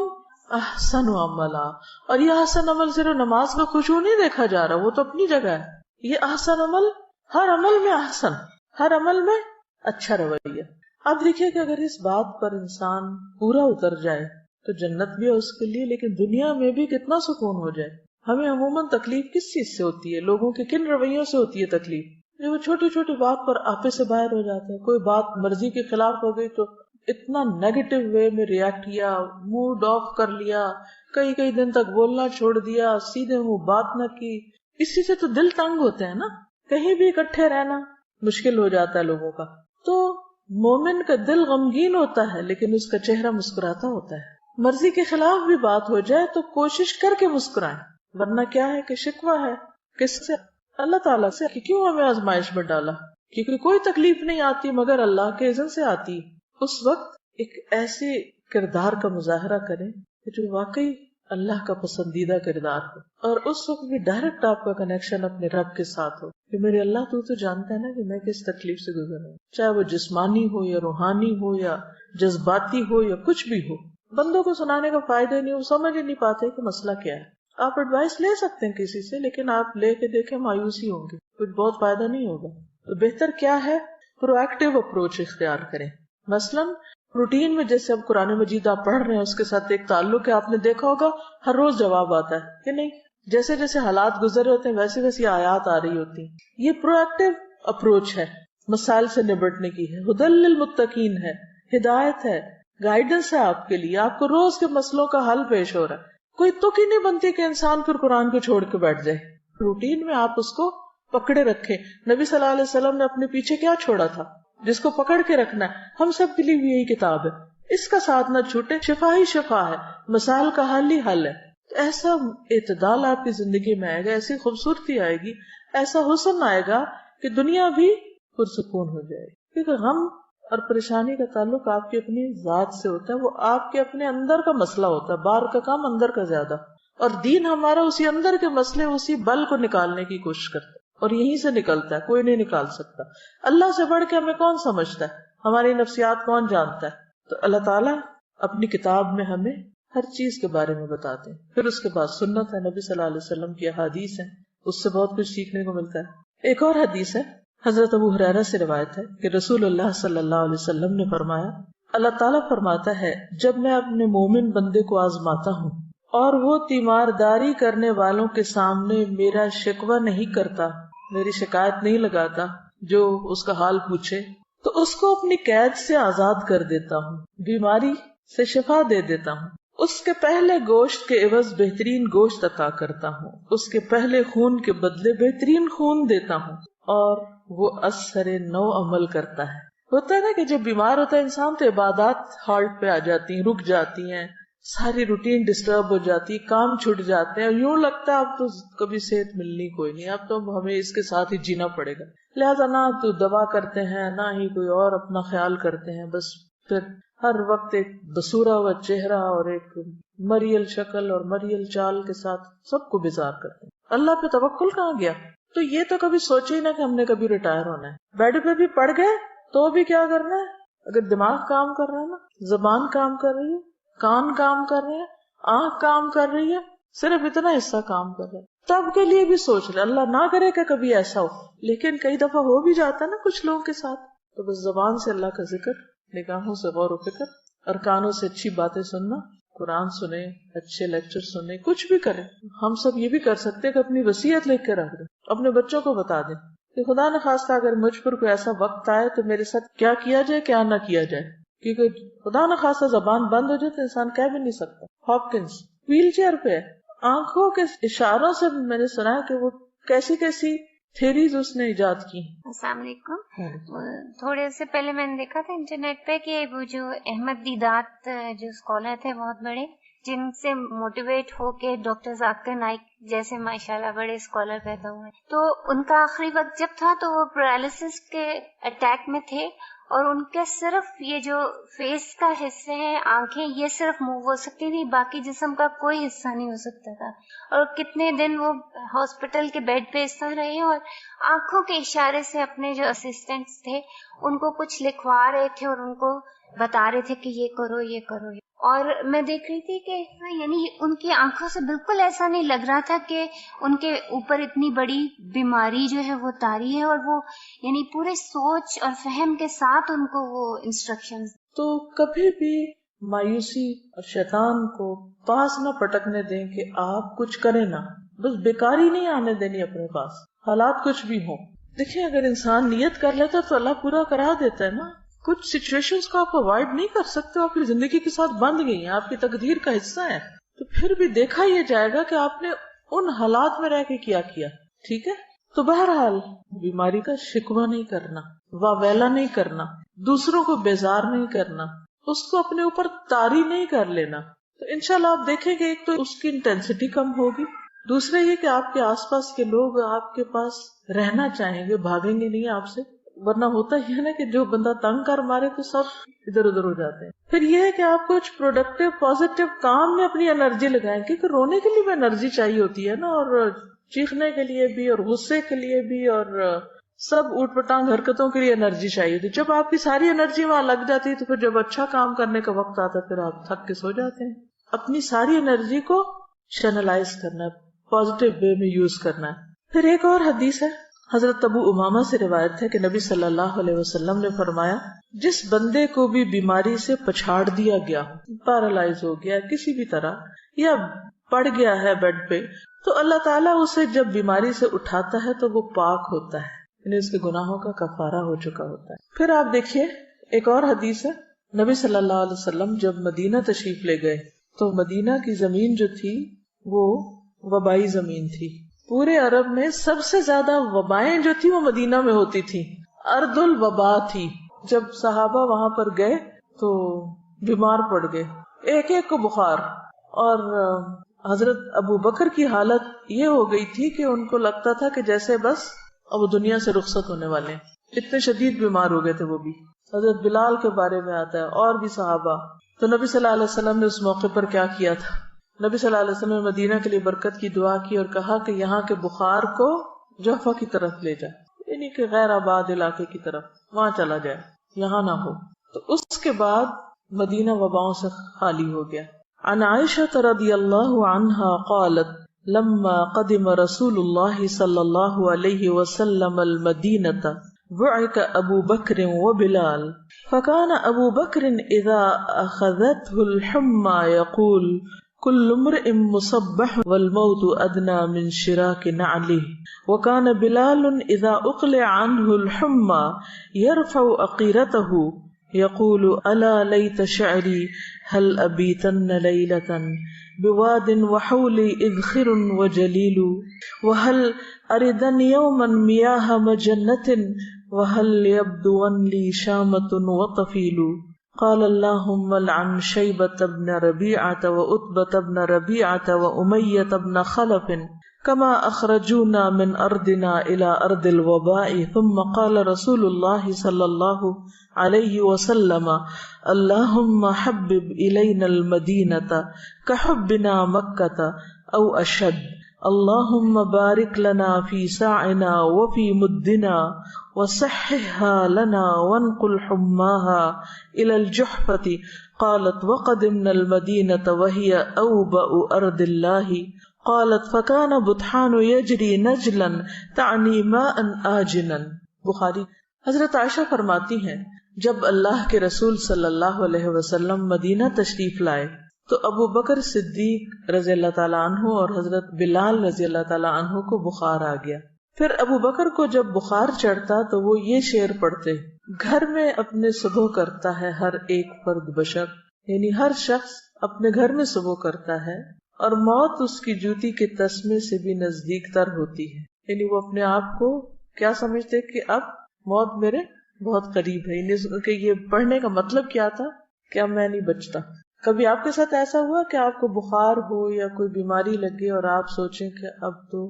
أَحْسَنُ عَمَلًا. اور یہ احسن عمل صرف نماز کا خشوع نہیں دیکھا جا رہا، وہ تو اپنی جگہ ہے. یہ احسن عمل ہر عمل میں احسن، ہر عمل میں اچھا رویہ. آپ دیکھیے کہ اگر اس بات پر انسان پورا اتر جائے تو جنت بھی ہے اس کے لیے، لیکن دنیا میں بھی کتنا سکون ہو جائے. ہمیں عموماً تکلیف کس چیز سے ہوتی ہے؟ لوگوں کے کن رویوں سے ہوتی ہے تکلیف؟ جب وہ چھوٹی چھوٹی بات پر آپے سے باہر ہو جاتے ہیں. کوئی بات مرضی کے خلاف ہو گئی تو اتنا نیگیٹو وے میں ریئیکٹ کیا، موڈ آف کر لیا، کئی دن تک بولنا چھوڑ دیا، سیدھے منہ بات نہ کی. اسی سے تو دل تنگ ہوتے ہیں نا. کہیں بھی اکٹھے رہنا مشکل ہو جاتا ہے لوگوں کا. تو مومن کا دل غمگین ہوتا ہے لیکن اس کا چہرہ مسکراتا ہوتا ہے. مرضی کے خلاف بھی بات ہو جائے تو کوشش کر کے مسکرائیں، ورنہ کیا ہے کہ شکوہ ہے کس سے؟ اللہ تعالیٰ سے کہ کیوں ہمیں آزمائش میں ڈالا. کیونکہ کوئی تکلیف نہیں آتی مگر اللہ کے اذن سے آتی. اس وقت ایک ایسے کردار کا مظاہرہ کریں کہ جو واقعی اللہ کا پسندیدہ کردار ہو، اور اس وقت بھی ڈائریکٹ آپ کا کنیکشن اپنے رب کے ساتھ ہو. کہ میرے اللہ تو جانتا ہے نا کہ میں کس تکلیف سے گزر رہا ہوں، چاہے وہ جسمانی ہو یا روحانی ہو یا جذباتی ہو یا کچھ بھی ہو. بندوں کو سنانے کا فائدہ ہی نہیں، وہ سمجھ ہی نہیں پاتے کہ مسئلہ کیا ہے. آپ ایڈوائس لے سکتے ہیں کسی سے، لیکن آپ لے کے دیکھیں مایوسی ہوں گی، کچھ بہت فائدہ نہیں ہوگا. تو بہتر کیا ہے، پرو ایکٹیو اپروچ اختیار کریں. مثلاً روٹین میں جیسے اب قرآن مجید آپ پڑھ رہے ہیں، اس کے ساتھ ایک تعلق ہے، آپ نے دیکھا ہوگا ہر روز جواب آتا ہے کہ نہیں، جیسے جیسے حالات گزر رہے ہوتے ہیں ویسے ویسے آیات آ رہی ہوتی ہیں. یہ پرو ایکٹیو اپروچ ہے، مسائل سے نبٹنے کی ہے، ہدی للمتقین ہے، ہدایت ہے، گائیڈنس ہے آپ کے لیے. آپ کو روز کے مسئلوں کا حل پیش ہو رہا ہے. کوئی تک ہی نہیں بنتی کہ انسان پھر قرآن کو چھوڑ کے بیٹھ جائے. روٹین میں آپ اس کو پکڑے رکھیں. نبی صلی اللہ علیہ وسلم نے اپنے پیچھے کیا چھوڑا تھا جس کو پکڑ کے رکھنا ہے. ہم سب کے لیے بھی یہی کتاب ہے، اس کا ساتھ نہ چھوٹے. شفا ہی شفا ہے، مسائل کا حل ہی حل ہے. ایسا اعتدال آپ کی زندگی میں آئے گا، ایسی خوبصورتی آئے گی، ایسا حسن آئے گا کہ دنیا بھی پرسکون ہو جائے گی. کیونکہ غم اور پریشانی کا تعلق آپ کی اپنی ذات سے ہوتا ہے، وہ آپ کے اپنے اندر کا مسئلہ ہوتا ہے، باہر کا کام اندر کا زیادہ. اور دین ہمارا اسی اندر کے مسئلے، اسی بل کو نکالنے کی کوشش کرتا ہے، اور یہیں سے نکلتا ہے، کوئی نہیں نکال سکتا. اللہ سے بڑھ کے ہمیں کون سمجھتا ہے، ہماری نفسیات کون جانتا ہے. تو اللہ تعالیٰ اپنی کتاب میں ہمیں ہر چیز کے بارے میں بتاتے ہیں. پھر اس کے بعد سنت ہے، نبی صلی اللہ علیہ وسلم کی احادیث ہیں، اس سے بہت کچھ سیکھنے کو ملتا ہے. ایک اور حدیث ہے، حضرت ابو ہریرہ سے روایت ہے کہ رسول اللہ صلی اللہ علیہ وسلم نے فرمایا، اللہ تعالیٰ فرماتا ہے جب میں اپنے مومن بندے کو آزماتا ہوں اور وہ تیمارداری کرنے والوں کے سامنے میرا شکوہ نہیں کرتا، میری شکایت نہیں لگاتا، جو اس کا حال پوچھے، تو اس کو اپنی قید سے آزاد کر دیتا ہوں، بیماری سے شفا دے دیتا ہوں، اس کے پہلے گوشت کے عوض بہترین گوشت عطا کرتا ہوں، اس کے پہلے خون کے بدلے بہترین خون دیتا ہوں، اور وہ اثر نو عمل کرتا ہے. ہوتا ہے نا کہ جب بیمار ہوتا ہے انسان تو عبادات ہالٹ پہ آ جاتی ہیں، رک جاتی ہیں، ساری روٹین ڈسٹرب ہو جاتی ہے، کام چھٹ جاتے ہیں، یوں لگتا ہے اب تو کبھی صحت ملنی کوئی نہیں، اب تو ہمیں اس کے ساتھ ہی جینا پڑے گا. لہذا نہ تو دوا کرتے ہیں، نہ ہی کوئی اور اپنا خیال کرتے ہیں، بس پھر ہر وقت ایک بسورا ہوا چہرہ اور ایک مریل شکل اور مریل چال کے ساتھ سب کو بیزار کرتے ہیں. اللہ پہ توکل کہاں گیا؟ تو یہ تو کبھی سوچے ہی نہ کہ ہم نے کبھی ریٹائر ہونا ہے. بیڈ پہ بھی پڑ گئے تو بھی کیا کرنا ہے؟ اگر دماغ کام کر رہا ہے نا، زبان کام کر رہی ہے، کان کام کر رہے ہیں، آنکھ کام کر رہی ہے، صرف اتنا حصہ کام کر رہا ہے، تب کے لیے بھی سوچ لے. اللہ نہ کرے کہ کبھی ایسا ہو، لیکن کئی دفعہ ہو بھی جاتا ہے نا کچھ لوگوں کے ساتھ. تو بس زبان سے اللہ کا ذکر، نگاہوں سے غور و فکر، اور کانوں سے اچھی باتیں سننا، قرآن سنیں، اچھے لیکچر سنیں، کچھ بھی کریں. ہم سب یہ بھی کر سکتے کہ اپنی وصیت لکھ کے رکھ دیں، اپنے بچوں کو بتا دیں کہ خدا نہ خواستہ اگر مجھ پر کوئی ایسا وقت آئے تو میرے ساتھ کیا کیا جائے، کیا نہ کیا جائے. کیونکہ خدا نہ خواستہ زبان بند ہو جائے تو انسان کہہ بھی نہیں سکتا. ہاپکنس ویل چیئر پہ ہے، آنکھوں کے اشاروں سے میں نے سنا ہے کہ وہ کیسی کیسی تھیریز اس نے ایجاد کی. السلام علیکم. تھوڑے سے پہلے میں نے دیکھا تھا انٹرنیٹ پہ کہ وہ جو احمد دیدات جو اسکالر تھے بہت بڑے، جن سے موٹیویٹ ہو کے ڈاکٹر ذاکر نائک جیسے ماشاءاللہ بڑے اسکالر پیدا ہوئے، تو ان کا آخری وقت جب تھا تو وہ پیرالسس کے اٹیک میں تھے، اور ان کے صرف یہ جو فیس کا حصہ ہے، آنکھیں، یہ صرف موو ہو سکتی تھی، باقی جسم کا کوئی حصہ نہیں ہو سکتا تھا. اور کتنے دن وہ ہاسپٹل کے بیڈ پہ اس طرح رہے، اور آنکھوں کے اشارے سے اپنے جو اسسٹنٹس تھے ان کو کچھ لکھوا رہے تھے اور ان کو بتا رہے تھے کہ یہ کرو یہ کرو. اور میں دیکھ رہی تھی کہ یعنی ان کی آنکھوں سے بالکل ایسا نہیں لگ رہا تھا کہ ان کے اوپر اتنی بڑی بیماری جو ہے وہ طاری ہے، اور وہ یعنی پورے سوچ اور فہم کے ساتھ ان کو وہ انسٹرکشنز. تو کبھی بھی مایوسی اور شیطان کو پاس نہ پٹکنے دیں کہ آپ کچھ کریں نہ، بس بیکاری نہیں آنے دینی اپنے پاس، حالات کچھ بھی ہوں. دیکھیں اگر انسان نیت کر لیتا تو اللہ پورا کرا دیتا ہے نا. کچھ سچویشنز کو آپ اوائڈ نہیں کر سکتے، آپ کی زندگی کے ساتھ بندھ گئی ہیں، آپ کی تقدیر کا حصہ ہے. تو پھر بھی دیکھا یہ جائے گا کہ آپ نے ان حالات میں رہ کے کیا کیا. ٹھیک ہے، تو بہرحال بیماری کا شکوہ نہیں کرنا، واویلا نہیں کرنا، دوسروں کو بیزار نہیں کرنا، اس کو اپنے اوپر طاری نہیں کر لینا. تو انشاءاللہ آپ دیکھیں گے ایک تو اس کی انٹینسٹی کم ہوگی، دوسرا یہ کہ آپ کے آس پاس کے لوگ آپ کے پاس رہنا چاہیں گے، بھاگیں گے نہیں آپ سے. ورنہ ہوتا ہی ہے نا کہ جو بندہ تنگ کر مارے تو سب ادھر ادھر ہو جاتے ہیں. پھر یہ ہے کہ آپ کچھ پروڈکٹیو پازیٹیو کام میں اپنی انرجی لگائیں، کیونکہ رونے کے لیے بھی انرجی چاہیے ہوتی ہے نا، اور چیخنے کے لیے بھی اور غصے کے لیے بھی اور سب اوٹ پٹانگ حرکتوں کے لیے انرجی چاہیے تھی. جب آپ کی ساری انرجی وہاں لگ جاتی ہے تو پھر جب اچھا کام کرنے کا وقت آتا ہے پھر آپ تھک کے سو جاتے ہیں. اپنی ساری انرجی کو چینلائز کرنا ہے, پازیٹیو وے میں یوز کرنا ہے. پھر ایک اور حدیث ہے, حضرت ابو امامہ سے روایت ہے کہ نبی صلی اللہ علیہ وسلم نے فرمایا, جس بندے کو بھی بیماری سے پچھاڑ دیا گیا, پیرالائز ہو گیا کسی بھی طرح یا پڑ گیا ہے بیڈ پہ, تو اللہ تعالیٰ اسے جب بیماری سے اٹھاتا ہے تو وہ پاک ہوتا ہے, یعنی اس کے گناہوں کا کفارہ ہو چکا ہوتا ہے. پھر آپ دیکھیے ایک اور حدیث ہے, نبی صلی اللہ علیہ وسلم جب مدینہ تشریف لے گئے تو مدینہ کی زمین جو تھی وہ وبائی زمین تھی. پورے عرب میں سب سے زیادہ وبائیں جو تھی وہ مدینہ میں ہوتی تھی, ارض الوبا تھی. جب صحابہ وہاں پر گئے تو بیمار پڑ گئے, ایک ایک کو بخار, اور حضرت ابو بکر کی حالت یہ ہو گئی تھی کہ ان کو لگتا تھا کہ جیسے بس اب وہ دنیا سے رخصت ہونے والے ہیں, اتنے شدید بیمار ہو گئے تھے وہ بھی. حضرت بلال کے بارے میں آتا ہے اور بھی صحابہ. تو نبی صلی اللہ علیہ وسلم نے اس موقع پر کیا کیا تھا, نبی صلی اللہ علیہ وسلم نے مدینہ کے لیے برکت کی دعا کی اور کہا کہ یہاں کے بخار کو جحفہ کی طرف لے جائے, یعنی کہ غیر آباد علاقے کی طرف وہاں چلا جائے, یہاں نہ ہو. تو اس کے بعد مدینہ وباؤں سے خالی ہو گیا. عن عائشہ رضی اللہ عنہا قالت لما قدم رسول اللہ صلی اللہ علیہ وسلم المدینہ بعث ابو بکر وبلال فكان ابو بکر اذا اخذته الحمى يقول كل امرئ مصبح والموت ادنى من شراك نعله, وكان بلال اذا اقلع عنه الحمى يرفع عقيرته يقول الا ليت شعري هل ابيتن ليلة بواد وحولي اذخر وجليل وهل اردن يوما مياه مجنة وهل يبدون لي شامة وطفيل. قال اللهم لعن شيبة بن ربيعة وعتبة بن ربيعة وأمية بن خلف كما أخرجونا من أرضنا إلى أرض الوباء. ثم قال رسول الله صلى الله عليه وسلم اللهم حبب إلينا المدينة كحبنا مكة أو أشد. اللهم بارك لنا في ساعنا وفي مدنا وصححها لنا وانقل حماها إلى الجحفة. قالت وقدمنا المدينة وهي أوبأ أرض الله. قالت فكان بطحان يجري نجلا تعني ماء آجنا. بخاری. حضرت عائشہ فرماتی ہیں جب اللہ کے رسول صلی اللہ علیہ وسلم مدینہ تشریف لائے تو ابو بکر صدیق رضی اللہ تعالیٰ عنہ اور حضرت بلال رضی اللہ تعالیٰ عنہ کو بخار آ گیا. پھر ابو بکر کو جب بخار چڑھتا تو وہ یہ شعر پڑھتے, گھر میں اپنے صبح کرتا ہے ہر ایک فرد بشر, یعنی ہر شخص اپنے گھر میں صبح کرتا ہے اور موت اس کی جوتی کے تسمے سے بھی نزدیک تر ہوتی ہے. یعنی وہ اپنے آپ کو کیا سمجھتے کہ اب موت میرے بہت قریب ہے. یعنی کہ یہ پڑھنے کا مطلب کیا تھا کہ اب میں نہیں بچتا. کبھی آپ کے ساتھ ایسا ہوا کہ آپ کو بخار ہو یا کوئی بیماری لگے اور آپ سوچیں کہ اب تو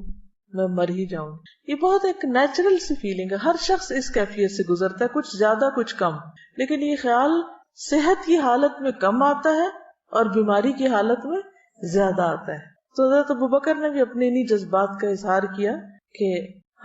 میں مر ہی جاؤں؟ یہ بہت ایک نیچرل سی فیلنگ ہے, ہر شخص اس کیفیت سے گزرتا ہے, کچھ زیادہ کچھ کم, لیکن یہ خیال صحت کی حالت میں کم آتا ہے اور بیماری کی حالت میں زیادہ آتا ہے. تو حضرت ابوبکر نے بھی اپنے انہی جذبات کا اظہار کیا کہ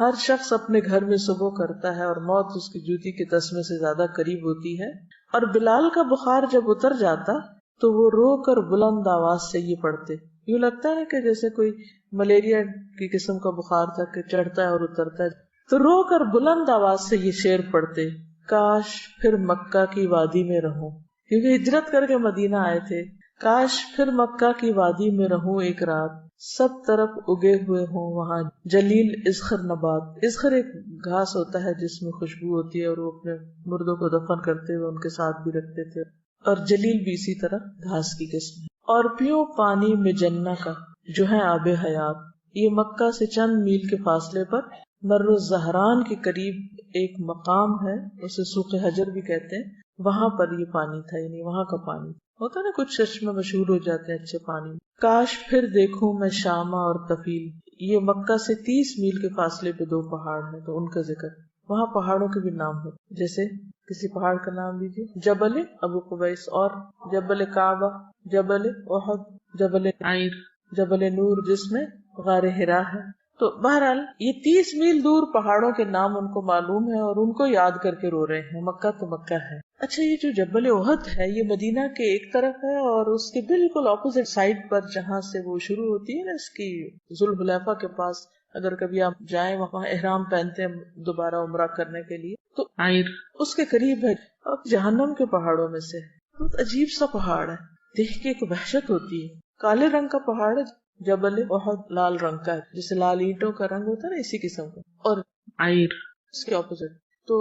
ہر شخص اپنے گھر میں صبح کرتا ہے اور موت اس کی جوتی کے تسمے سے زیادہ قریب ہوتی ہے. اور بلال کا بخار جب اتر جاتا تو وہ رو کر بلند آواز سے یہ پڑھتے, یوں لگتا ہے کہ جیسے کوئی ملیریا کی قسم کا بخار تھا کہ چڑھتا ہے اور اترتا ہے, تو رو کر بلند آواز سے یہ شعر پڑھتے, کاش پھر مکہ کی وادی میں رہوں, کیونکہ ہجرت کر کے مدینہ آئے تھے. کاش پھر مکہ کی وادی میں رہوں ایک رات, سب طرف اگے ہوئے ہوں وہاں جلیل اذخر نبات. اذخر ایک گھاس ہوتا ہے جس میں خوشبو ہوتی ہے اور وہ اپنے مردوں کو دفن کرتے ہوئے ان کے ساتھ بھی رکھتے تھے, اور جلیل بھی اسی طرح گھاس کی قسم. اور پیو پانی میں جنہ کا جو ہے آب حیات. یہ مکہ سے چند میل کے فاصلے پر مر الزہران کے قریب ایک مقام ہے, اسے سوق حجر بھی کہتے ہیں, وہاں پر یہ پانی تھا. یعنی وہاں کا پانی ہوتا ہے نا, کچھ چشمے مشہور ہو جاتے ہیں اچھے پانی. کاش پھر دیکھوں میں شامہ اور طفیل. یہ مکہ سے 30 میل کے فاصلے پہ 2 پہاڑ ہیں, تو ان کا ذکر, وہاں پہاڑوں کے بھی نام ہوتے, جیسے کسی پہاڑ کا نام لیجیے, جبل ابو قبیس, اور جبل کعبہ, جبل احد, جبل عیر, جبل نور جس میں غار حرا ہے. تو بہرحال یہ 30 میل دور پہاڑوں کے نام ان کو معلوم ہے اور ان کو یاد کر کے رو رہے ہیں. مکہ تو مکہ ہے. اچھا یہ جو جبل احد ہے یہ مدینہ کے ایک طرف ہے اور اس کے بالکل اپوزٹ سائڈ پر جہاں سے وہ شروع ہوتی ہے نا اس کی ذوالحلیفہ کے پاس، اگر کبھی آپ جائیں وہاں احرام پہنتے ہیں دوبارہ عمرہ کرنے کے لیے تو اس کے قریب ہے. اب جہنم کے پہاڑوں میں سے بہت عجیب سا پہاڑ ہے، دیکھ کے ایک وحشت ہوتی ہے. کالے رنگ کا پہاڑ ہے، جبل احد لال رنگ کا ہے، جیسے لال اینٹوں کا رنگ ہوتا ہے نا اسی قسم کا، اور اس کے اپوزٹ. تو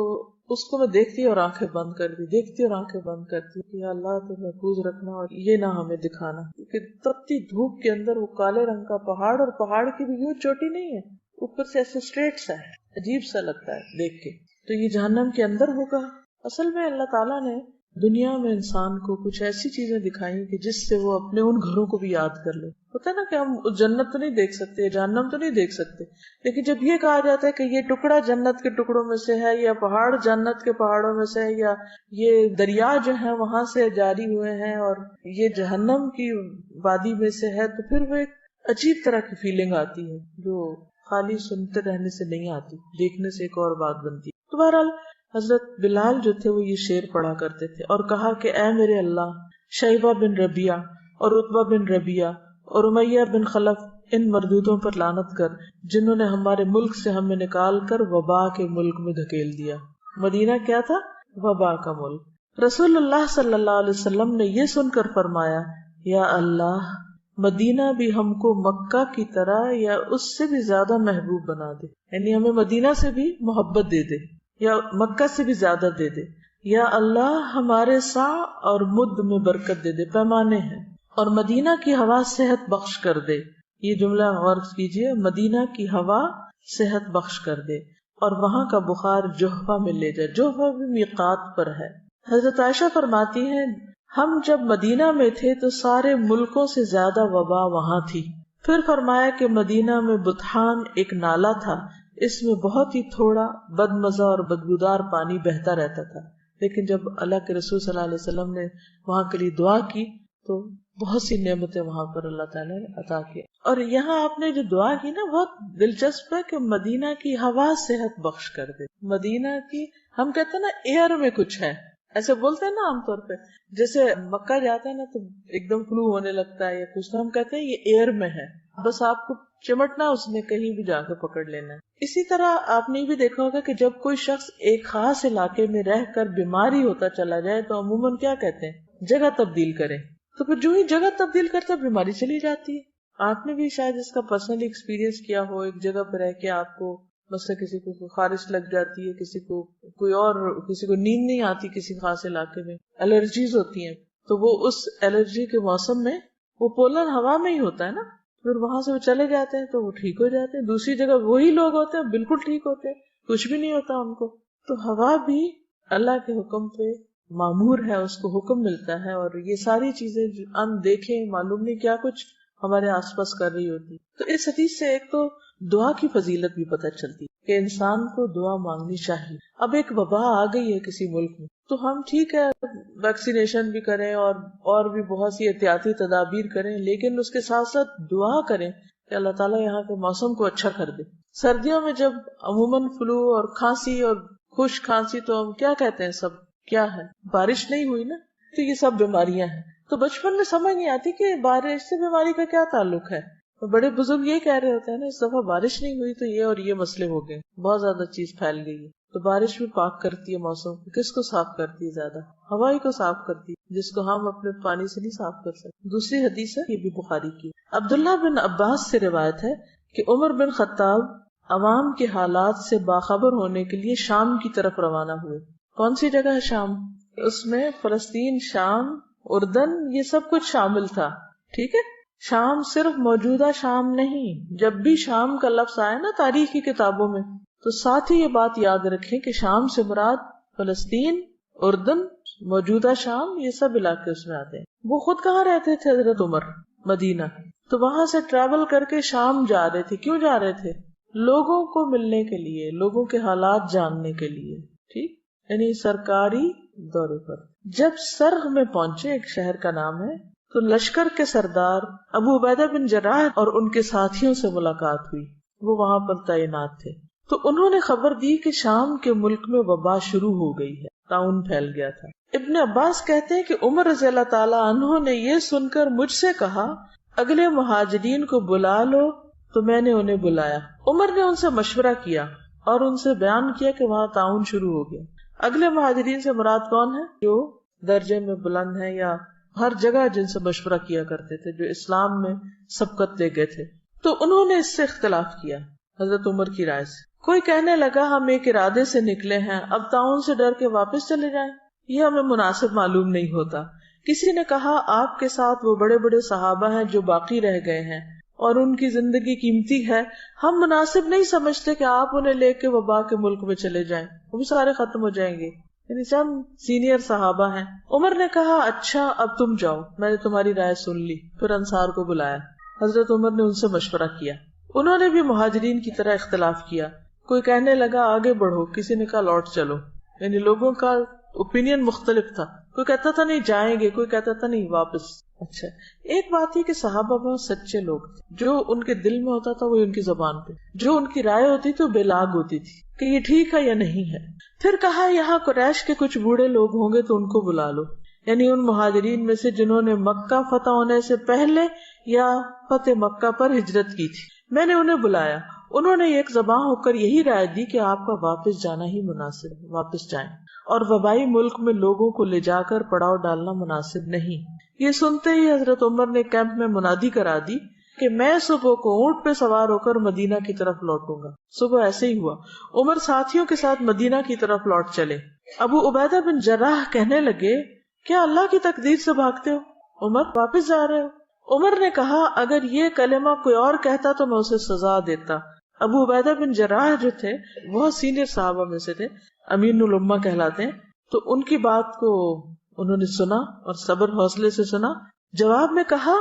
اس کو میں دیکھتی اور آنکھیں بند کرتی، دیکھتی اور آنکھیں بند کرتی کہ اللہ تو محفوظ رکھنا اور یہ نہ ہمیں دکھانا. کیونکہ تپتی دھوپ کے اندر وہ کالے رنگ کا پہاڑ، اور پہاڑ کی بھی یوں چوٹی نہیں ہے، اوپر سے ایسے اسٹریٹ سا ہے، عجیب سا لگتا ہے دیکھ کے. تو یہ جہنم کے اندر ہوگا. اصل میں اللہ تعالیٰ نے دنیا میں انسان کو کچھ ایسی چیزیں دکھائی کہ جس سے وہ اپنے ان گھروں کو بھی یاد کر لے. ہوتا ہے نا کہ ہم جنت تو نہیں دیکھ سکتے، جہنم تو نہیں دیکھ سکتے، لیکن جب یہ کہا جاتا ہے کہ یہ ٹکڑا جنت کے ٹکڑوں میں سے ہے، یا پہاڑ جنت کے پہاڑوں میں سے ہے، یا یہ دریا جو ہے وہاں سے جاری ہوئے ہیں اور یہ جہنم کی وادی میں سے ہے، تو پھر وہ ایک عجیب طرح کی فیلنگ آتی ہے جو خالی سنتے رہنے سے نہیں آتی، دیکھنے سے ایک اور بات بنتی ہے. تو بہرحال حضرت بلال جو تھے وہ یہ شعر پڑھا کرتے تھے اور کہا کہ اے میرے اللہ، شیبہ بن ربیعہ اور عتبہ بن ربیعہ اور امیہ بن خلف، ان مردودوں پر لعنت کر جنہوں نے ہمارے ملک سے ہمیں نکال کر وبا کے ملک میں دھکیل دیا. مدینہ کیا تھا؟ وبا کا ملک. رسول اللہ صلی اللہ علیہ وسلم نے یہ سن کر فرمایا، یا اللہ مدینہ بھی ہم کو مکہ کی طرح یا اس سے بھی زیادہ محبوب بنا دے، یعنی ہمیں مدینہ سے بھی محبت دے دے یا مکہ سے بھی زیادہ دے دے. یا اللہ ہمارے سا اور مد میں برکت دے دے، پیمانے ہیں، اور مدینہ کی ہوا صحت بخش کر دے. یہ جملہ غور کیجئے، مدینہ کی ہوا صحت بخش کر دے اور وہاں کا بخار جوہفہ میں لے جائے. جوہفہ بھی میقات پر ہے. حضرت عائشہ فرماتی ہیں ہم جب مدینہ میں تھے تو سارے ملکوں سے زیادہ وبا وہاں تھی. پھر فرمایا کہ مدینہ میں بطحان ایک نالا تھا، اس میں بہت ہی تھوڑا بد مزہ اور بدبودار پانی بہتا رہتا تھا، لیکن جب اللہ کے رسول صلی اللہ علیہ وسلم نے وہاں کے لیے دعا کی تو بہت سی نعمتیں وہاں پر اللہ تعالیٰ نے عطا کی. اور یہاں آپ نے جو دعا کی نا بہت دلچسپ ہے کہ مدینہ کی ہوا صحت بخش کر دے. مدینہ کی، ہم کہتے ہیں نا ایئر میں کچھ ہے، ایسے بولتے ہیں نا عام طور پہ، جیسے مکہ جاتا ہے نا تو ایک دم فلو ہونے لگتا ہے یا کچھ، تو ہم کہتے ہیں یہ ایئر میں ہے، بس آپ کو چمٹنا اس نے کہیں بھی جا کے پکڑ لینا ہے. اسی طرح آپ نے بھی دیکھا ہوگا کہ جب کوئی شخص ایک خاص علاقے میں رہ کر بیماری ہوتا چلا جائے تو عموماً کیا کہتے ہیں؟ جگہ تبدیل کریں. تو پھر جو ہی جگہ تبدیل کرتا بیماری چلی جاتی ہے. آپ نے بھی شاید اس کا پرسنلی ایکسپیرینس کیا ہو، ایک جگہ پہ رہ کے آپ کو مثلا کسی کو خارش لگ جاتی ہے، کسی کو کوئی اور، کسی کو نیند نہیں آتی، کسی خاص علاقے میں الرجیز ہوتی ہیں، تو وہ اس الرجی کے موسم میں وہ پولن ہوا میں ہی ہوتا ہے نا، پھر وہاں سے وہ چلے جاتے ہیں تو وہ ٹھیک ہو جاتے ہیں. دوسری جگہ وہی لوگ ہوتے ہیں بالکل ٹھیک ہوتے ہیں، کچھ بھی نہیں ہوتا ان کو. تو ہوا بھی اللہ کے حکم پہ معمور ہے، اس کو حکم ملتا ہے، اور یہ ساری چیزیں ان دیکھیں معلوم نہیں کیا کچھ ہمارے آس پاس کر رہی ہوتی. تو اس حدیث سے ایک تو دعا کی فضیلت بھی پتہ چلتی کہ انسان کو دعا مانگنی چاہیے. اب ایک وبا آ گئی ہے کسی ملک میں تو ہم ٹھیک ہے ویکسینیشن بھی کریں اور بھی بہت سی احتیاطی تدابیر کریں، لیکن اس کے ساتھ ساتھ دعا کریں کہ اللہ تعالیٰ یہاں کے موسم کو اچھا کر دے. سردیوں میں جب عموماً فلو اور کھانسی اور خشک کھانسی تو ہم کیا کہتے ہیں، سب کیا ہے، بارش نہیں ہوئی نا، تو یہ سب بیماریاں ہیں. تو بچپن میں سمجھ نہیں آتی کہ بارش سے بیماری کا کیا تعلق ہے. بڑے بزرگ یہ کہہ رہے ہوتے ہیں نا اس دفعہ بارش نہیں ہوئی تو یہ اور یہ مسئلے ہو گئے، بہت زیادہ چیز پھیل گئی ہے. تو بارش بھی پاک کرتی ہے موسم کو. کس کو صاف کرتی ہے زیادہ؟ ہوا ہی کو صاف کرتی ہے، جس کو ہم اپنے پانی سے نہیں صاف کر سکتے. دوسری حدیث ہے، یہ بھی بخاری کی. عبداللہ بن عباس سے روایت ہے کہ عمر بن خطاب عوام کے حالات سے باخبر ہونے کے لیے شام کی طرف روانہ ہوئے. کون سی جگہ ہے شام؟ اس میں فلسطین، شام، اردن، یہ سب کچھ شامل تھا. ٹھیک ہے، شام صرف موجودہ شام نہیں. جب بھی شام کا لفظ آئے نا تاریخ کی کتابوں میں تو ساتھ ہی یہ بات یاد رکھیں کہ شام سے مراد فلسطین، اردن، موجودہ شام، یہ سب علاقے اس میں آتے ہیں. وہ خود کہاں رہتے تھے حضرت عمر؟ مدینہ. تو وہاں سے ٹریول کر کے شام جا رہے تھے. کیوں جا رہے تھے؟ لوگوں کو ملنے کے لیے، لوگوں کے حالات جاننے کے لیے. ٹھیک، یعنی سرکاری دورے پر. جب سرغ میں پہنچے، ایک شہر کا نام ہے، تو لشکر کے سردار ابو عبیدہ بن جراح اور ان کے ساتھیوں سے ملاقات ہوئی. وہ وہاں پر تعینات تھے. تو انہوں نے خبر دی کہ شام کے ملک میں وبا شروع ہو گئی ہے، طاعون پھیل گیا تھا. ابن عباس کہتے ہیں کہ عمر رضی اللہ تعالیٰ عنہ نے یہ سن کر مجھ سے کہا اگلے مہاجرین کو بلا لو، تو میں نے انہیں بلایا. عمر نے ان سے مشورہ کیا اور ان سے بیان کیا کہ وہاں طاعون شروع ہو گیا. اگلے مہاجرین سے مراد کون ہے؟ جو درجے میں بلند ہیں یا ہر جگہ جن سے مشورہ کیا کرتے تھے، جو اسلام میں سبقت لے گئے تھے. تو انہوں نے اس سے اختلاف کیا حضرت عمر کی رائے سے. کوئی کہنے لگا ہم ایک ارادے سے نکلے ہیں، اب طاعون سے ڈر کے واپس چلے جائیں، یہ ہمیں مناسب معلوم نہیں ہوتا. کسی نے کہا آپ کے ساتھ وہ بڑے بڑے صحابہ ہیں جو باقی رہ گئے ہیں اور ان کی زندگی قیمتی ہے، ہم مناسب نہیں سمجھتے کہ آپ انہیں لے کے وبا کے ملک میں چلے جائیں، وہ بھی سارے ختم ہو جائیں گے. یعنی چند سینئر صحابہ ہیں. عمر نے کہا اچھا اب تم جاؤ، میں نے تمہاری رائے سن لی. پھر انصار کو بلایا. حضرت عمر نے ان سے مشورہ کیا. انہوں نے بھی مہاجرین کی طرح اختلاف کیا. کوئی کہنے لگا آگے بڑھو، کسی نے کہا لوٹ چلو. یعنی لوگوں کا اوپینین مختلف تھا. کوئی کہتا تھا نہیں جائیں گے، کوئی کہتا تھا نہیں واپس. اچھا، ایک بات ہے کہ صحابہ بہت سچے لوگ تھے. جو ان کے دل میں ہوتا تھا وہ ان کی زبان پہ، جو ان کی رائے ہوتی تھی وہ بلاگ ہوتی تھی کہ یہ ٹھیک ہے یا نہیں ہے. پھر کہا یہاں قریش کے کچھ بوڑھے لوگ ہوں گے تو ان کو بلا لو، یعنی ان مہاجرین میں سے جنہوں نے مکہ فتح ہونے سے پہلے یا فتح مکہ پر ہجرت کی تھی. میں نے انہیں بلایا. انہوں نے ایک زباں ہو کر یہی رائے دی کہ آپ کا واپس جانا ہی مناسب ہے، واپس جائیں، اور وبائی ملک میں لوگوں کو لے جا کر پڑاؤ ڈالنا مناسب نہیں. یہ سنتے ہی حضرت عمر نے کیمپ میں منادی کرا دی کہ میں صبح کو اونٹ پہ سوار ہو کر مدینہ کی طرف لوٹوں گا. صبح ایسے ہی ہوا. عمر ساتھیوں کے ساتھ مدینہ کی طرف لوٹ چلے. ابو عبیدہ بن جراح کہنے لگے کیا اللہ کی تقدیر سے بھاگتے ہو؟ عمر واپس جا رہے ہو؟ عمر نے کہا اگر یہ کلمہ کوئی اور کہتا تو میں اسے سزا دیتا. ابو عبیدہ بن جراح جو تھے بہت سینئر صحابہ میں سے تھے، امین الامہ کہلاتے ہیں. تو ان کی بات کو انہوں نے سنا اور صبر حوصلے سے سنا. جواب میں کہا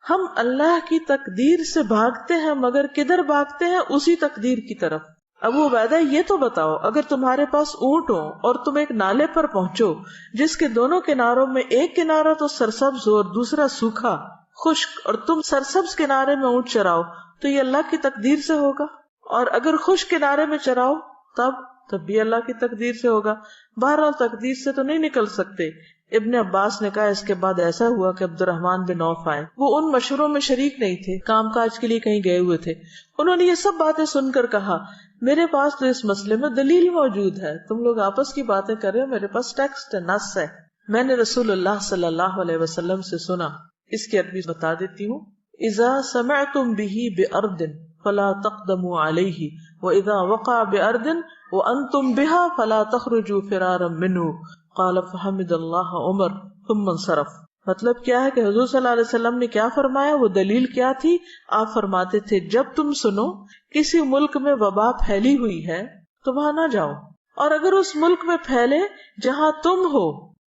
ہم اللہ کی تقدیر سے بھاگتے ہیں، مگر کدھر بھاگتے ہیں؟ اسی تقدیر کی طرف. ابو عبیدہ یہ تو بتاؤ اگر تمہارے پاس اونٹ ہو اور تم ایک نالے پر پہنچو جس کے دونوں کناروں میں ایک کنارہ تو سرسبز ہو اور دوسرا سوکھا خشک، اور تم سرسبز کنارے میں اونٹ چراؤ تو یہ اللہ کی تقدیر سے ہوگا، اور اگر خشک کنارے میں چراؤ تب بھی اللہ کی تقدیر سے ہوگا. بہرحال تقدیر سے تو نہیں نکل سکتے. ابن عباس نے کہا اس کے بعد ایسا ہوا کہ عبد الرحمن بن عوف آئے. وہ ان مشوروں میں شریک نہیں تھے، کام کاج کے لیے کہیں گئے ہوئے تھے. انہوں نے یہ سب باتیں سن کر کہا میرے پاس تو اس مسئلے میں دلیل موجود ہے، تم لوگ آپس کی باتیں کر رہے ہو، میرے پاس ٹیکسٹ نص ہے. میں نے رسول اللہ صلی اللہ علیہ وسلم سے سنا. اس کی عربی بتا دیتی ہوں. اذا سمعتم به بأرض فلا تقدموا عليه واذا وقع بأرض وانتم بها فلا تخرجوا فرارا منه قال فحمد اللہ عمر ثم انصرف. مطلب کیا ہے کہ حضور صلی اللہ علیہ وسلم نے کیا فرمایا، وہ دلیل کیا تھی؟ آپ فرماتے تھے جب تم سنو کسی ملک میں وبا پھیلی ہوئی ہے تو وہاں نہ جاؤ، اور اگر اس ملک میں پھیلے جہاں تم ہو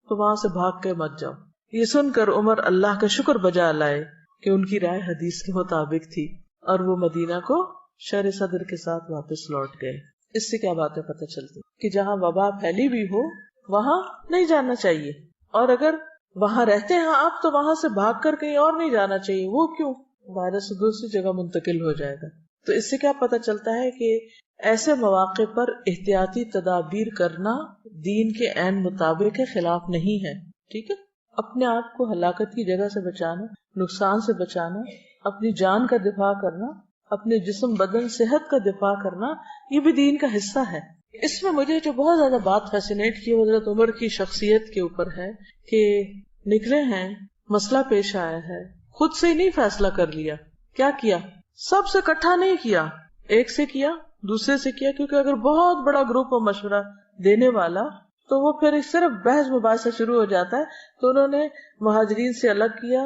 تو وہاں سے بھاگ کے مت جاؤ. یہ سن کر عمر اللہ کا شکر بجا لائے کہ ان کی رائے حدیث کے مطابق تھی، اور وہ مدینہ کو شرح صدر کے ساتھ واپس لوٹ گئے. اس سے کیا باتیں پتہ چلتی کہ جہاں وبا پھیلی ہوئی ہو وہاں نہیں جانا چاہیے، اور اگر وہاں رہتے ہیں آپ تو وہاں سے بھاگ کر کہیں اور نہیں جانا چاہیے. وہ کیوں؟ وائرس دوسری جگہ منتقل ہو جائے گا. تو اس سے کیا پتہ چلتا ہے کہ ایسے مواقع پر احتیاطی تدابیر کرنا دین کے عین مطابق کے خلاف نہیں ہے. ٹھیک ہے، اپنے آپ کو ہلاکت کی جگہ سے بچانا، نقصان سے بچانا، اپنی جان کا دفاع کرنا، اپنے جسم بدن صحت کا دفاع کرنا، یہ بھی دین کا حصہ ہے. اس میں مجھے جو بہت زیادہ بات فیسینیٹ کی حضرت عمر کی شخصیت کے اوپر ہے کہ نکلے ہیں، مسئلہ پیش آیا ہے، خود سے ہی نہیں فیصلہ کر لیا. کیا کیا؟ سب سے اکٹھا نہیں کیا، ایک سے کیا، دوسرے سے کیا. کیونکہ اگر بہت بڑا گروپ ہو مشورہ دینے والا تو وہ پھر صرف بحث مباحثہ شروع ہو جاتا ہے. تو انہوں نے مہاجرین سے الگ کیا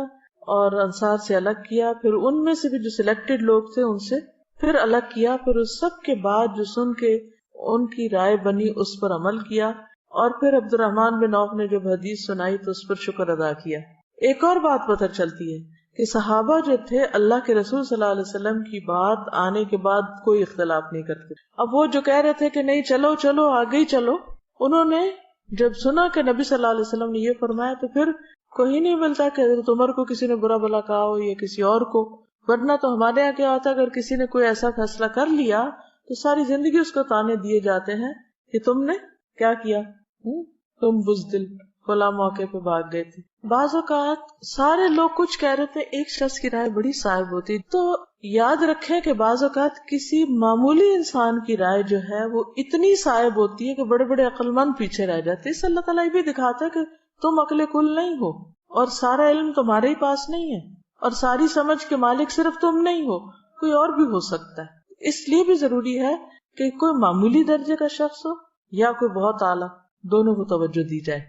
اور انصار سے الگ کیا، پھر ان میں سے بھی جو سلیکٹڈ لوگ تھے ان سے پھر الگ کیا. پھر اس سب کے بعد جو سن کے ان کی رائے بنی اس پر عمل کیا، اور پھر عبد الرحمن بن عوف نے جب حدیث سنائی تو اس پر شکر ادا کیا. ایک اور بات پتہ چلتی ہے کہ صحابہ جو تھے اللہ کے رسول صلی اللہ علیہ وسلم کی بات آنے کے بعد کوئی اختلاف نہیں کرتے. اب وہ جو کہہ رہے تھے کہ نہیں چلو چلو آگے ہی چلو، انہوں نے جب سنا کہ نبی صلی اللہ علیہ وسلم نے یہ فرمایا تو پھر کوئی نہیں ملتا کہ حضرت عمر کو کسی نے برا بلا کہا ہو یا کسی اور کو، ورنہ تو ہمارے یہاں کیا ہوتا ہے، اگر کسی نے کوئی ایسا فیصلہ کر لیا تو ساری زندگی اس کو تانے دیے جاتے ہیں کہ تم نے کیا کیا، تم بزدل فلاں موقع پہ بھاگ گئے تھے. بعض اوقات سارے لوگ کچھ کہہ رہے تھے، ایک شخص کی رائے بڑی صائب ہوتی. تو یاد رکھیں کہ بعض اوقات کسی معمولی انسان کی رائے جو ہے وہ اتنی صائب ہوتی ہے کہ بڑے بڑے عقل مند پیچھے رہ جاتے. اس سے اللہ تعالیٰ یہ بھی دکھاتا ہے کہ تم عقل کل نہیں ہو، اور سارا علم تمہارے ہی پاس نہیں ہے، اور ساری سمجھ کے مالک صرف تم نہیں ہو، کوئی اور بھی ہو سکتا ہے. اس لیے بھی ضروری ہے کہ کوئی معمولی درجے کا شخص ہو یا کوئی بہت اعلیٰ، دونوں کو توجہ دی جائے.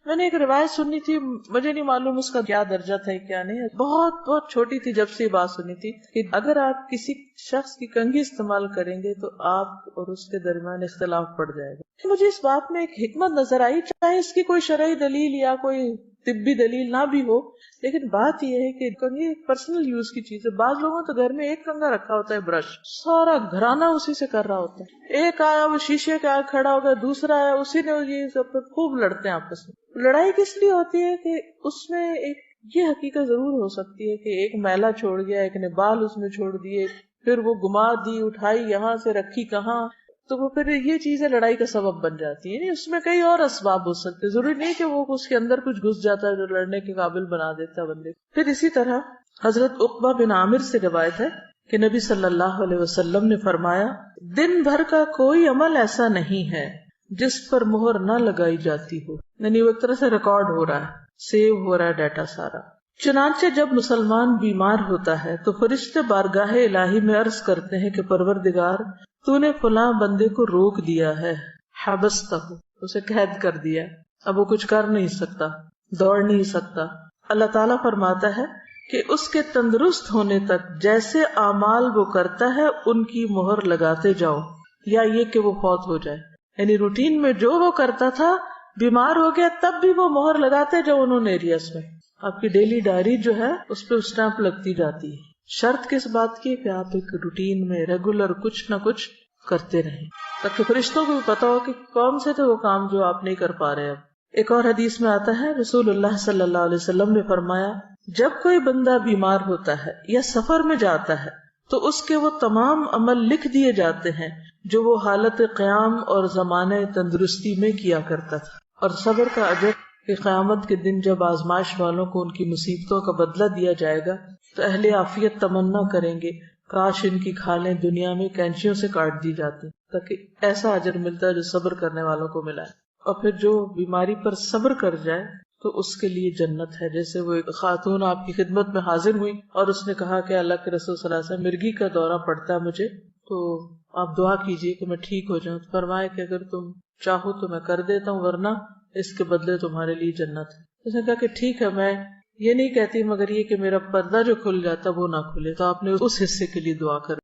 میں نے ایک روایت سنی تھی، مجھے نہیں معلوم اس کا کیا درجہ تھا کیا نہیں، بہت بہت چھوٹی تھی جب سے یہ بات سنی تھی کہ اگر آپ کسی شخص کی کنگھی استعمال کریں گے تو آپ اور اس کے درمیان اختلاف پڑ جائے گا. مجھے اس بات میں ایک حکمت نظر آئی، چاہے اس کی کوئی شرعی دلیل یا کوئی طبی دلیل نہ بھی ہو، لیکن بات یہ ہے کہ کنگھی ایک پرسنل یوز کی چیز ہے. بعض لوگوں تو گھر میں ایک کنگھا رکھا ہوتا ہے، برش سارا گھرانہ اسی سے کر رہا ہوتا ہے. ایک آیا وہ شیشے کے آگے کھڑا ہو گیا، دوسرا آیا اسی نے یہ سب خوب لڑتے ہیں آپس میں. لڑائی کس لیے ہوتی ہے کہ اس میں ایک یہ حقیقت ضرور ہو سکتی ہے کہ ایک میلا چھوڑ گیا، ایک نے بال اس میں چھوڑ دیے، پھر وہ گما دی، اٹھائی یہاں سے رکھی کہاں، تو وہ پھر یہ چیزیں لڑائی کا سبب بن جاتی ہے. اس میں کئی اور اسباب ہو سکتے، ضروری نہیں کہ وہ اس کے اندر کچھ گھس جاتا ہے جو لڑنے کے قابل بنا دیتا ہے بندے. پھر اسی طرح حضرت عقبہ بن عامر سے روایت ہے کہ نبی صلی اللہ علیہ وسلم نے فرمایا، دن بھر کا کوئی عمل ایسا نہیں ہے جس پر مہر نہ لگائی جاتی ہو. یعنی وہ ایک طرح سے ریکارڈ ہو رہا ہے، سیو ہو رہا ہے ڈیٹا سارا. چنانچہ جب مسلمان بیمار ہوتا ہے تو فرشتے بارگاہ الہی میں عرض کرتے ہیں کہ پروردگار، تو نے فلاں بندے کو روک دیا ہے، حبستہ، اسے قید کر دیا، اب وہ کچھ کر نہیں سکتا، دوڑ نہیں سکتا. اللہ تعالیٰ فرماتا ہے کہ اس کے تندرست ہونے تک جیسے اعمال وہ کرتا ہے ان کی مہر لگاتے جاؤ، یا یہ کہ وہ فوت ہو جائے. یعنی روٹین میں جو وہ کرتا تھا، بیمار ہو گیا تب بھی وہ مہر لگاتے جو انہوں نے ایریاز میں. آپ کی ڈیلی ڈائری جو ہے اس پہ اسٹیمپ لگتی جاتی ہے. شرط کس بات کی کہ آپ ایک روٹین میں ریگولر کچھ نہ کچھ کرتے رہیں، تاکہ فرشتوں کو بھی پتا ہو کہ کون سے تھے وہ کام جو آپ نہیں کر پا رہے. اب ایک اور حدیث میں آتا ہے، رسول اللہ صلی اللہ علیہ وسلم نے فرمایا، جب کوئی بندہ بیمار ہوتا ہے یا سفر میں جاتا ہے تو اس کے وہ تمام عمل لکھ دیے جاتے ہیں جو وہ حالت قیام اور زمانے تندرستی میں کیا کرتا تھا. اور صبر کا اجر کہ قیامت کے دن جب آزمائش والوں کو ان کی مصیبتوں کا بدلہ دیا جائے گا تو اہل عافیت تمنا کریں گے، کاش ان کی کھالیں دنیا میں کینچیوں سے کاٹ دی جاتی، تاکہ ایسا اجر ملتا ہے جو صبر کرنے والوں کو ملا ہے. اور پھر جو بیماری پر صبر کر جائے تو اس کے لیے جنت ہے. جیسے وہ ایک خاتون آپ کی خدمت میں حاضر ہوئی اور اس نے کہا کہ اللہ کے رسول صلی اللہ علیہ وسلم، مرگی کا دورہ پڑتا ہے مجھے، تو آپ دعا کیجئے کہ میں ٹھیک ہو جاؤں. فرمایا کہ اگر تم چاہو تو میں کر دیتا ہوں، ورنہ اس کے بدلے تمہارے لیے جنت ہے. اس نے کہا کہ ٹھیک ہے، میں یہ نہیں کہتی مگر یہ کہ میرا پردہ جو کھل جاتا وہ نہ کھلے. تو آپ نے اس حصے کے لیے دعا کر